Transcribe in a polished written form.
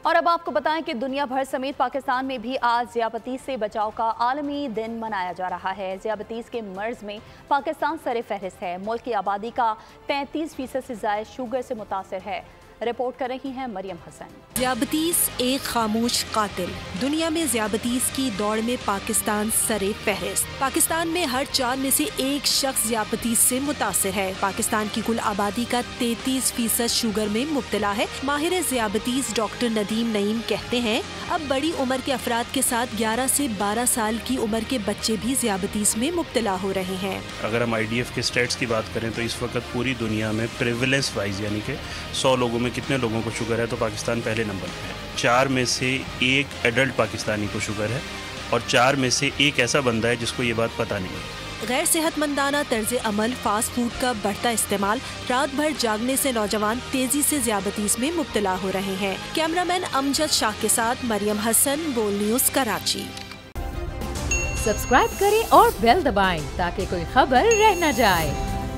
और अब आपको बताएं कि दुनिया भर समेत पाकिस्तान में भी आज ज़ियाबतीस से बचाव का आलमी दिन मनाया जा रहा है। ज़ियाबतीस के मर्ज में पाकिस्तान सरे फहरिस्त है। मुल्क की आबादी का 33% से ज़ायद शुगर से मुतासर है। रिपोर्ट कर रही हैं मरियम हसन। ज़ियाबतीस एक खामोश कातिल। दुनिया में ज़ियाबतीस की दौड़ में पाकिस्तान सरे फहरिस्त। पाकिस्तान में हर 4 में से एक शख्स ज़ियाबतीस से मुतासर है। पाकिस्तान की कुल आबादी का 33% शुगर में मुब्तला है। माहिर ज़ियाबतीस डॉक्टर नदीम नईम कहते हैं, अब बड़ी उम्र के अफराद के साथ 11 से 12 साल की उम्र के बच्चे भी ज़ियाबतीस में मुब्तला हो रहे हैं। अगर हम IDF के स्टेट्स की बात करें तो इस वक्त पूरी दुनिया में प्रिविलेंस वाइज यानी कि 100 लोगों में कितने लोगों को शुगर है तो पाकिस्तान पहले नंबर पे है। 4 में से 1 एडल्ट पाकिस्तानी को शुगर है और 4 में से 1 ऐसा बंदा है जिसको ये बात पता नहीं है। गैर सेहतमंदाना तर्ज अमल, फास्ट फूड का बढ़ता इस्तेमाल, रात भर जागने से नौजवान तेजी से ज़ियाबतीस में मुब्तला हो रहे हैं। कैमरामैन अमजद शाह के साथ मरियम हसन, बोल न्यूज़, कराची। सब्सक्राइब करें और बेल दबाएं ताकि कोई खबर रह न जाए।